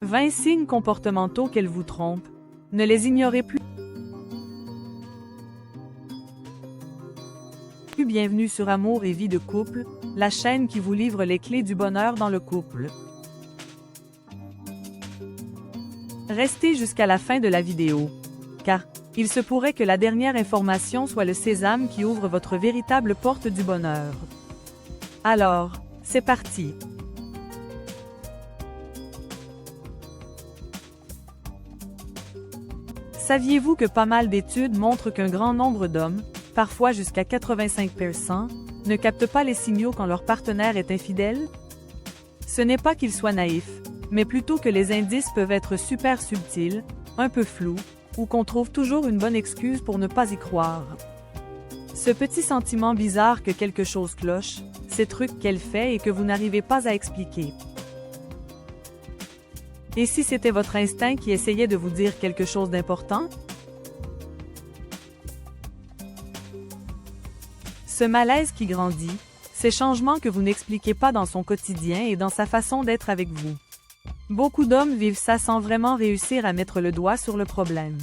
20 signes comportementaux qu'elle vous trompe. Ne les ignorez plus. Bienvenue sur Amour et vie de couple, la chaîne qui vous livre les clés du bonheur dans le couple. Restez jusqu'à la fin de la vidéo, car il se pourrait que la dernière information soit le sésame qui ouvre votre véritable porte du bonheur. Alors, c'est parti! Saviez-vous que pas mal d'études montrent qu'un grand nombre d'hommes, parfois jusqu'à 85%, ne captent pas les signaux quand leur partenaire est infidèle? Ce n'est pas qu'ils soient naïfs, mais plutôt que les indices peuvent être super subtils, un peu flous, ou qu'on trouve toujours une bonne excuse pour ne pas y croire. Ce petit sentiment bizarre que quelque chose cloche, ces trucs qu'elle fait et que vous n'arrivez pas à expliquer. Et si c'était votre instinct qui essayait de vous dire quelque chose d'important? Ce malaise qui grandit, ces changements que vous n'expliquez pas dans son quotidien et dans sa façon d'être avec vous. Beaucoup d'hommes vivent ça sans vraiment réussir à mettre le doigt sur le problème.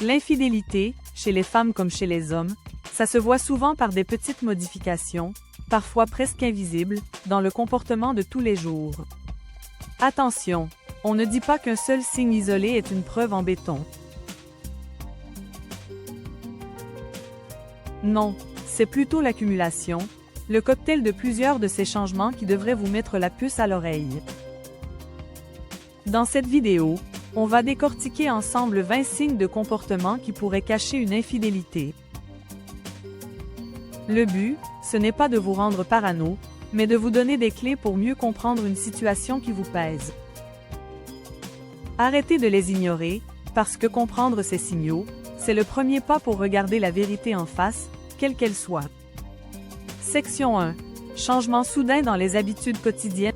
L'infidélité, chez les femmes comme chez les hommes, ça se voit souvent par des petites modifications, parfois presque invisibles, dans le comportement de tous les jours. Attention, on ne dit pas qu'un seul signe isolé est une preuve en béton. Non, c'est plutôt l'accumulation, le cocktail de plusieurs de ces changements qui devrait vous mettre la puce à l'oreille. Dans cette vidéo, on va décortiquer ensemble 20 signes de comportement qui pourraient cacher une infidélité. Le but, ce n'est pas de vous rendre parano, mais de vous donner des clés pour mieux comprendre une situation qui vous pèse. Arrêtez de les ignorer, parce que comprendre ces signaux, c'est le premier pas pour regarder la vérité en face, quelle qu'elle soit. Section 1. Changement soudain dans les habitudes quotidiennes.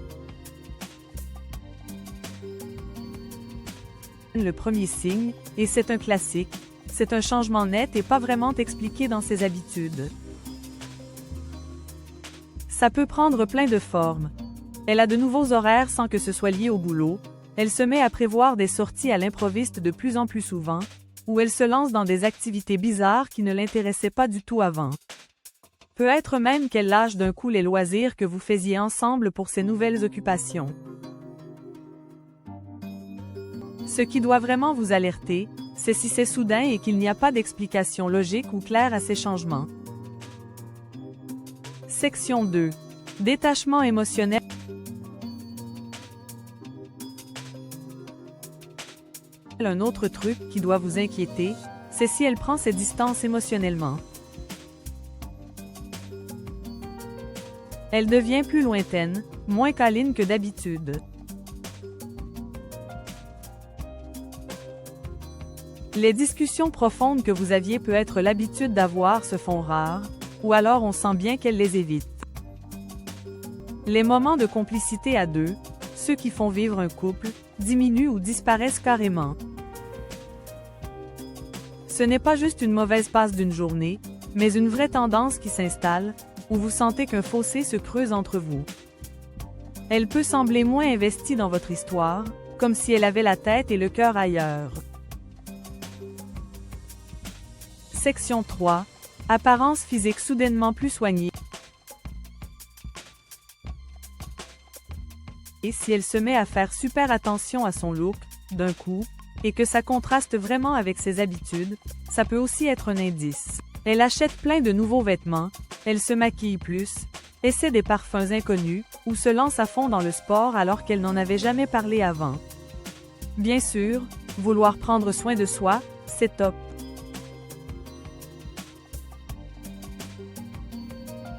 Le premier signe, et c'est un classique, c'est un changement net et pas vraiment expliqué dans ses habitudes. Ça peut prendre plein de formes. Elle a de nouveaux horaires sans que ce soit lié au boulot, elle se met à prévoir des sorties à l'improviste de plus en plus souvent, ou elle se lance dans des activités bizarres qui ne l'intéressaient pas du tout avant. Peut-être même qu'elle lâche d'un coup les loisirs que vous faisiez ensemble pour ses nouvelles occupations. Ce qui doit vraiment vous alerter, c'est si c'est soudain et qu'il n'y a pas d'explication logique ou claire à ces changements. Section 2. Détachement émotionnel. Un autre truc qui doit vous inquiéter, c'est si elle prend ses distances émotionnellement. Elle devient plus lointaine, moins câline que d'habitude. Les discussions profondes que vous aviez peut-être l'habitude d'avoir se font rares, ou alors on sent bien qu'elle les évite. Les moments de complicité à deux, ceux qui font vivre un couple, diminuent ou disparaissent carrément. Ce n'est pas juste une mauvaise passe d'une journée, mais une vraie tendance qui s'installe, où vous sentez qu'un fossé se creuse entre vous. Elle peut sembler moins investie dans votre histoire, comme si elle avait la tête et le cœur ailleurs. Section 3. Apparence physique soudainement plus soignée. Et si elle se met à faire super attention à son look, d'un coup, et que ça contraste vraiment avec ses habitudes, ça peut aussi être un indice. Elle achète plein de nouveaux vêtements, elle se maquille plus, essaie des parfums inconnus, ou se lance à fond dans le sport alors qu'elle n'en avait jamais parlé avant. Bien sûr, vouloir prendre soin de soi, c'est top.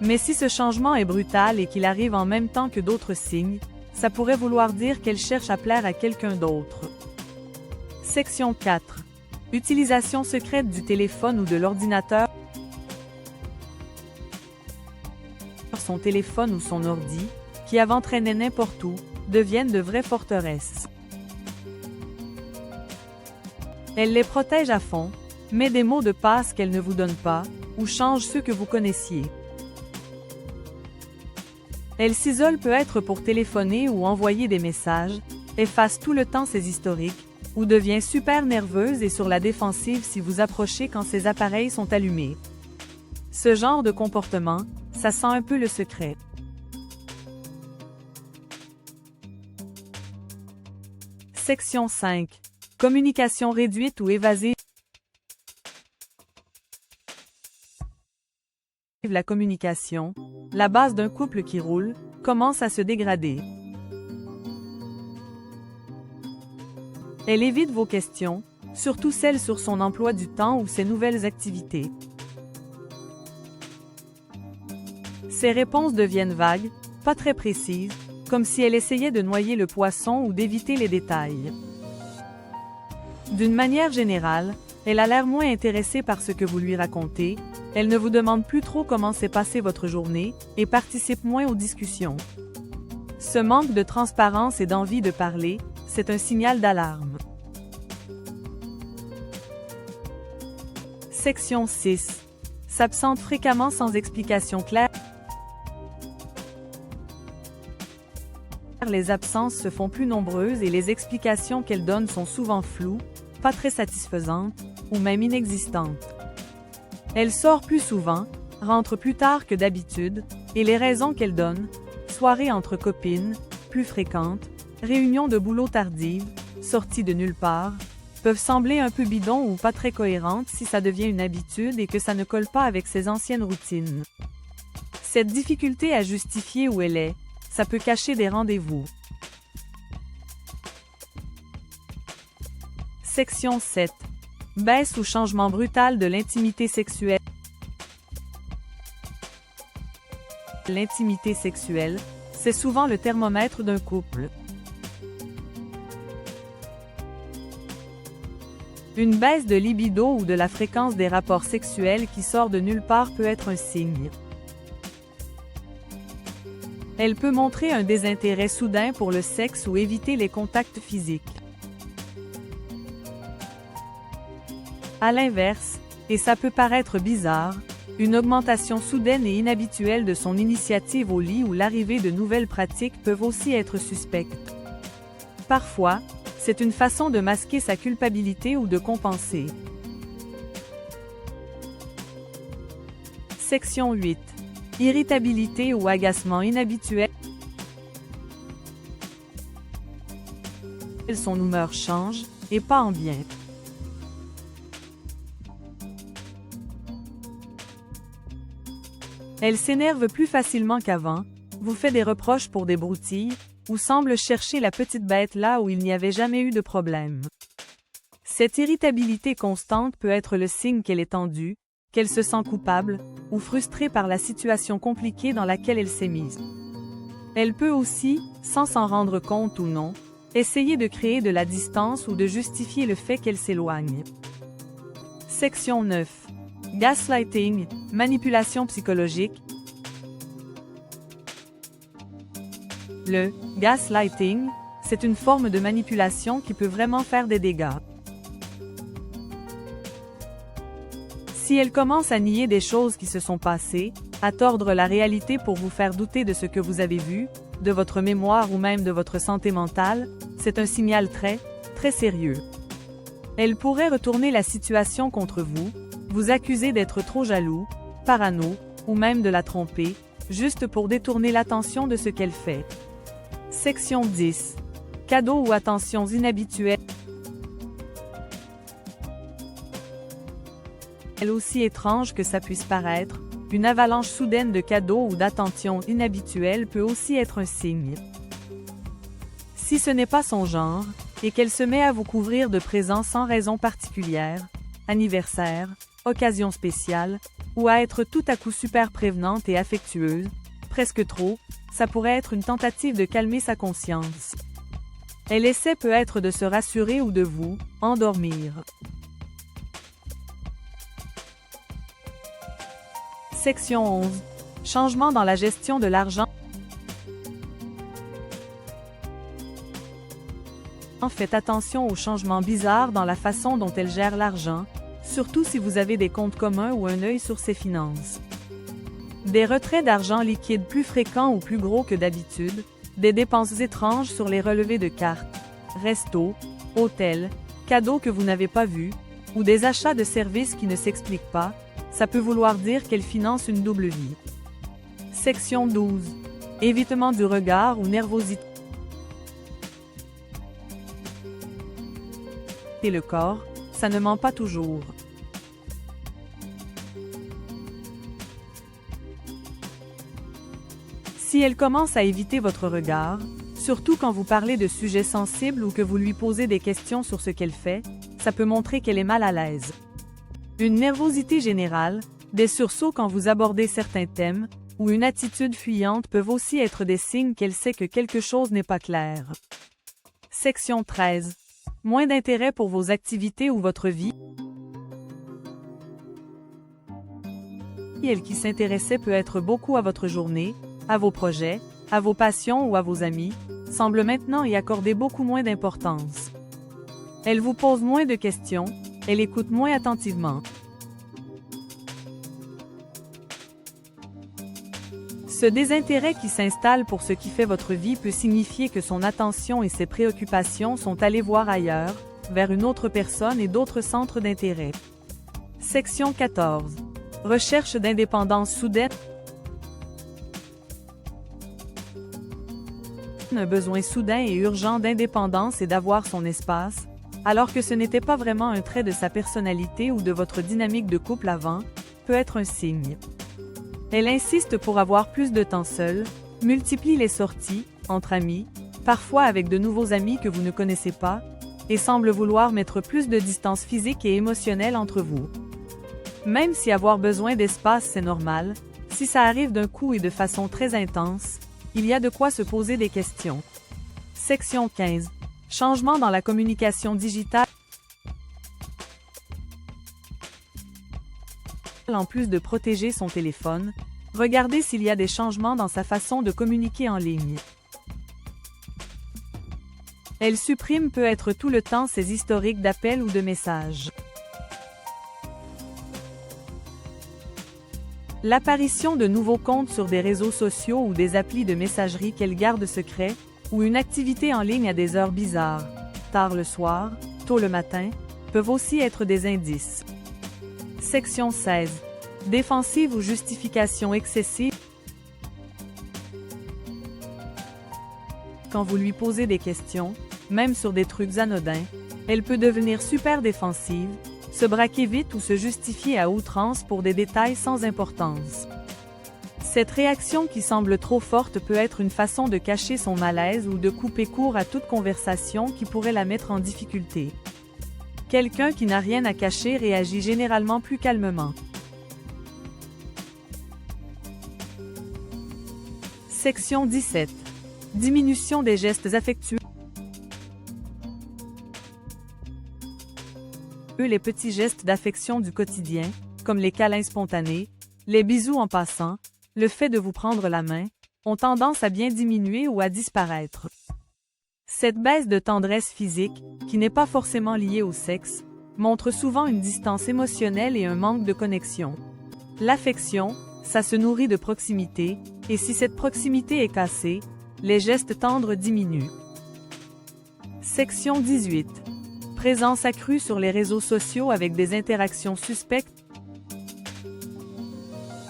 Mais si ce changement est brutal et qu'il arrive en même temps que d'autres signes, ça pourrait vouloir dire qu'elle cherche à plaire à quelqu'un d'autre. Section 4. Utilisation secrète du téléphone ou de l'ordinateur. Son téléphone ou son ordi, qui avant traînait n'importe où, deviennent de vraies forteresses. Elle les protège à fond, met des mots de passe qu'elle ne vous donne pas, ou change ceux que vous connaissiez. Elle s'isole peut-être pour téléphoner ou envoyer des messages, efface tout le temps ses historiques, ou devient super nerveuse et sur la défensive si vous approchez quand ses appareils sont allumés. Ce genre de comportement, ça sent un peu le secret. Section 5. Communication réduite ou évasive. La communication, la base d'un couple qui roule, commence à se dégrader. Elle évite vos questions, surtout celles sur son emploi du temps ou ses nouvelles activités. Ses réponses deviennent vagues, pas très précises, comme si elle essayait de noyer le poisson ou d'éviter les détails. D'une manière générale, elle a l'air moins intéressée par ce que vous lui racontez, elle ne vous demande plus trop comment s'est passée votre journée et participe moins aux discussions. Ce manque de transparence et d'envie de parler, c'est un signal d'alarme. Section 6. S'absente fréquemment sans explication claire. Les absences se font plus nombreuses et les explications qu'elle donne sont souvent floues, pas très satisfaisantes, ou même inexistantes. Elle sort plus souvent, rentre plus tard que d'habitude, et les raisons qu'elle donne, soirées entre copines, plus fréquentes, réunions de boulot tardives, sorties de nulle part, peuvent sembler un peu bidons ou pas très cohérentes si ça devient une habitude et que ça ne colle pas avec ses anciennes routines. Cette difficulté à justifier où elle est, ça peut cacher des rendez-vous. Section 7. Baisse ou changement brutal de l'intimité sexuelle. L'intimité sexuelle, c'est souvent le thermomètre d'un couple. Une baisse de libido ou de la fréquence des rapports sexuels qui sort de nulle part peut être un signe. Elle peut montrer un désintérêt soudain pour le sexe ou éviter les contacts physiques. À l'inverse, et ça peut paraître bizarre, une augmentation soudaine et inhabituelle de son initiative au lit ou l'arrivée de nouvelles pratiques peuvent aussi être suspectes. Parfois, c'est une façon de masquer sa culpabilité ou de compenser. Section 8. Irritabilité ou agacement inhabituel. Son humeur change, et pas en bien. Elle s'énerve plus facilement qu'avant, vous fait des reproches pour des broutilles, ou semble chercher la petite bête là où il n'y avait jamais eu de problème. Cette irritabilité constante peut être le signe qu'elle est tendue, qu'elle se sent coupable, ou frustrée par la situation compliquée dans laquelle elle s'est mise. Elle peut aussi, sans s'en rendre compte ou non, essayer de créer de la distance ou de justifier le fait qu'elle s'éloigne. Section 9. Gaslighting, manipulation psychologique. Le gaslighting, c'est une forme de manipulation qui peut vraiment faire des dégâts. Si elle commence à nier des choses qui se sont passées, à tordre la réalité pour vous faire douter de ce que vous avez vu, de votre mémoire ou même de votre santé mentale, c'est un signal très, très sérieux. Elle pourrait retourner la situation contre vous, vous accuser d'être trop jaloux, parano, ou même de la tromper, juste pour détourner l'attention de ce qu'elle fait. Section 10. Cadeaux ou attentions inhabituelles. Aussi étrange que ça puisse paraître, une avalanche soudaine de cadeaux ou d'attentions inhabituelles peut aussi être un signe. Si ce n'est pas son genre, et qu'elle se met à vous couvrir de présents sans raison particulière, anniversaire, occasion spéciale, ou à être tout à coup super prévenante et affectueuse, presque trop, ça pourrait être une tentative de calmer sa conscience. Elle essaie peut-être de se rassurer ou de vous endormir. Section 11. Changement dans la gestion de l'argent. Faites attention aux changements bizarres dans la façon dont elle gère l'argent, surtout si vous avez des comptes communs ou un œil sur ses finances. Des retraits d'argent liquide plus fréquents ou plus gros que d'habitude, des dépenses étranges sur les relevés de cartes, resto, hôtel, cadeaux que vous n'avez pas vus, ou des achats de services qui ne s'expliquent pas, ça peut vouloir dire qu'elle finance une double vie. Section 12. Évitement du regard ou nervosité. Et le corps, ça ne ment pas toujours. Si elle commence à éviter votre regard, surtout quand vous parlez de sujets sensibles ou que vous lui posez des questions sur ce qu'elle fait, ça peut montrer qu'elle est mal à l'aise. Une nervosité générale, des sursauts quand vous abordez certains thèmes, ou une attitude fuyante peuvent aussi être des signes qu'elle sait que quelque chose n'est pas clair. Section 13. Moins d'intérêt pour vos activités ou votre vie. Elle qui s'intéressait peut être beaucoup à votre journée, à vos projets, à vos passions ou à vos amis, semble maintenant y accorder beaucoup moins d'importance. Elle vous pose moins de questions, elle écoute moins attentivement. Ce désintérêt qui s'installe pour ce qui fait votre vie peut signifier que son attention et ses préoccupations sont allées voir ailleurs, vers une autre personne et d'autres centres d'intérêt. Section 14. Recherche d'indépendance soudaine. Un besoin soudain et urgent d'indépendance et d'avoir son espace, alors que ce n'était pas vraiment un trait de sa personnalité ou de votre dynamique de couple avant, peut être un signe. Elle insiste pour avoir plus de temps seule, multiplie les sorties, entre amis, parfois avec de nouveaux amis que vous ne connaissez pas, et semble vouloir mettre plus de distance physique et émotionnelle entre vous. Même si avoir besoin d'espace c'est normal, si ça arrive d'un coup et de façon très intense, il y a de quoi se poser des questions. Section 15. Changement dans la communication digitale. En plus de protéger son téléphone, regardez s'il y a des changements dans sa façon de communiquer en ligne. Elle supprime peut être tout le temps ses historiques d'appels ou de messages. L'apparition de nouveaux comptes sur des réseaux sociaux ou des applis de messagerie qu'elle garde secret, ou une activité en ligne à des heures bizarres, tard le soir, tôt le matin, peuvent aussi être des indices. Section 16. Défensive ou justification excessive. Quand vous lui posez des questions, même sur des trucs anodins, elle peut devenir super défensive, se braquer vite ou se justifier à outrance pour des détails sans importance. Cette réaction qui semble trop forte peut être une façon de cacher son malaise ou de couper court à toute conversation qui pourrait la mettre en difficulté. Quelqu'un qui n'a rien à cacher réagit généralement plus calmement. Section 17. Diminution des gestes affectueux. Les petits gestes d'affection du quotidien, comme les câlins spontanés, les bisous en passant, le fait de vous prendre la main, ont tendance à bien diminuer ou à disparaître. Cette baisse de tendresse physique, qui n'est pas forcément liée au sexe, montre souvent une distance émotionnelle et un manque de connexion. L'affection, ça se nourrit de proximité, et si cette proximité est cassée, les gestes tendres diminuent. Section 18. Présence accrue sur les réseaux sociaux avec des interactions suspectes.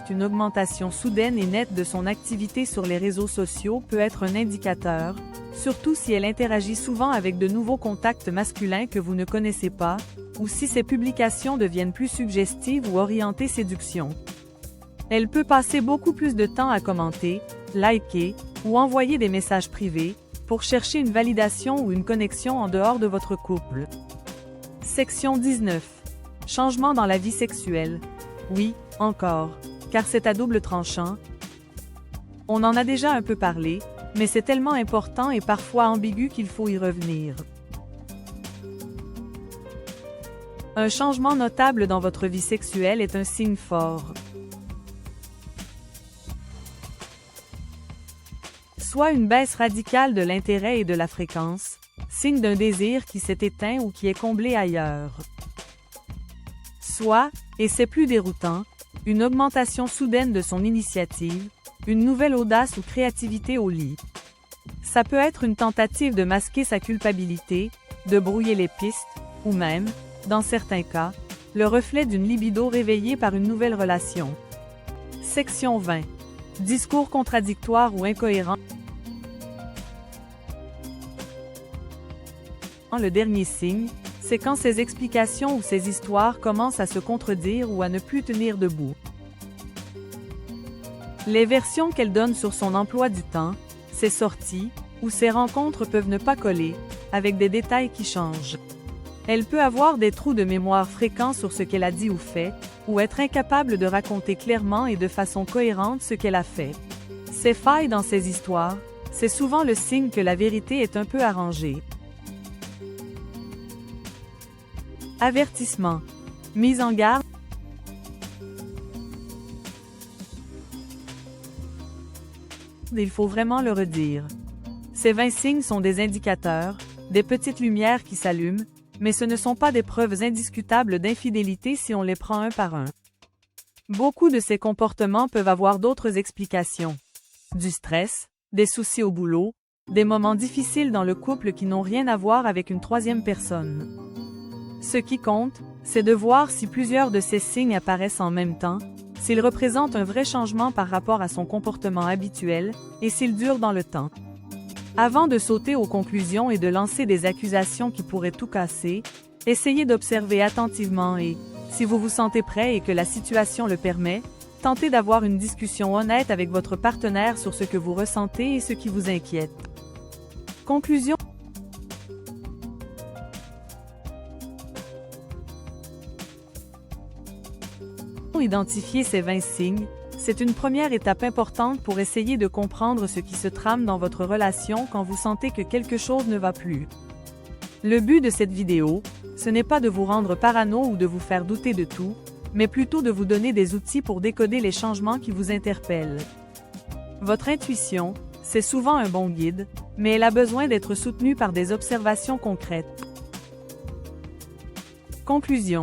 Une augmentation soudaine et nette de son activité sur les réseaux sociaux peut être un indicateur, surtout si elle interagit souvent avec de nouveaux contacts masculins que vous ne connaissez pas, ou si ses publications deviennent plus suggestives ou orientées séduction. Elle peut passer beaucoup plus de temps à commenter, liker, ou envoyer des messages privés, pour chercher une validation ou une connexion en dehors de votre couple. Section 19. Changement dans la vie sexuelle. Oui, encore, car c'est à double tranchant. On en a déjà un peu parlé, mais c'est tellement important et parfois ambigu qu'il faut y revenir. Un changement notable dans votre vie sexuelle est un signe fort. Soit une baisse radicale de l'intérêt et de la fréquence, signe d'un désir qui s'est éteint ou qui est comblé ailleurs. Soit, et c'est plus déroutant, une augmentation soudaine de son initiative, une nouvelle audace ou créativité au lit. Ça peut être une tentative de masquer sa culpabilité, de brouiller les pistes, ou même, dans certains cas, le reflet d'une libido réveillée par une nouvelle relation. Section 20. Discours contradictoires ou incohérents. Le dernier signe, c'est quand ces explications ou ces histoires commencent à se contredire ou à ne plus tenir debout. Les versions qu'elle donne sur son emploi du temps, ses sorties, ou ses rencontres peuvent ne pas coller, avec des détails qui changent. Elle peut avoir des trous de mémoire fréquents sur ce qu'elle a dit ou fait, ou être incapable de raconter clairement et de façon cohérente ce qu'elle a fait. Ces failles dans ses histoires, c'est souvent le signe que la vérité est un peu arrangée. Avertissement. Mise en garde. Il faut vraiment le redire. Ces 20 signes sont des indicateurs, des petites lumières qui s'allument, mais ce ne sont pas des preuves indiscutables d'infidélité si on les prend un par un. Beaucoup de ces comportements peuvent avoir d'autres explications. Du stress, des soucis au boulot, des moments difficiles dans le couple qui n'ont rien à voir avec une troisième personne. Ce qui compte, c'est de voir si plusieurs de ces signes apparaissent en même temps, s'ils représentent un vrai changement par rapport à son comportement habituel, et s'ils durent dans le temps. Avant de sauter aux conclusions et de lancer des accusations qui pourraient tout casser, essayez d'observer attentivement et, si vous vous sentez prêt et que la situation le permet, tentez d'avoir une discussion honnête avec votre partenaire sur ce que vous ressentez et ce qui vous inquiète. Conclusion. Identifier ces 20 signes, c'est une première étape importante pour essayer de comprendre ce qui se trame dans votre relation quand vous sentez que quelque chose ne va plus. Le but de cette vidéo, ce n'est pas de vous rendre parano ou de vous faire douter de tout, mais plutôt de vous donner des outils pour décoder les changements qui vous interpellent. Votre intuition, c'est souvent un bon guide, mais elle a besoin d'être soutenue par des observations concrètes. Conclusion.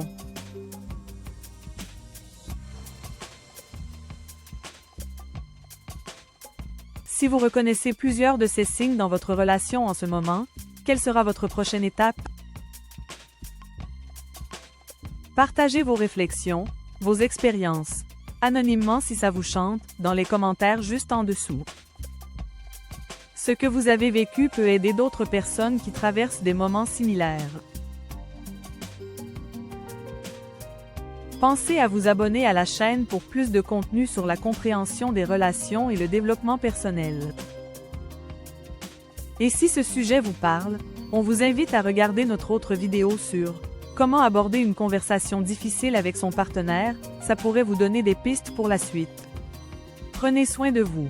Si vous reconnaissez plusieurs de ces signes dans votre relation en ce moment, quelle sera votre prochaine étape? Partagez vos réflexions, vos expériences, anonymement si ça vous chante, dans les commentaires juste en dessous. Ce que vous avez vécu peut aider d'autres personnes qui traversent des moments similaires. Pensez à vous abonner à la chaîne pour plus de contenu sur la compréhension des relations et le développement personnel. Et si ce sujet vous parle, on vous invite à regarder notre autre vidéo sur « Comment aborder une conversation difficile avec son partenaire », ça pourrait vous donner des pistes pour la suite. Prenez soin de vous.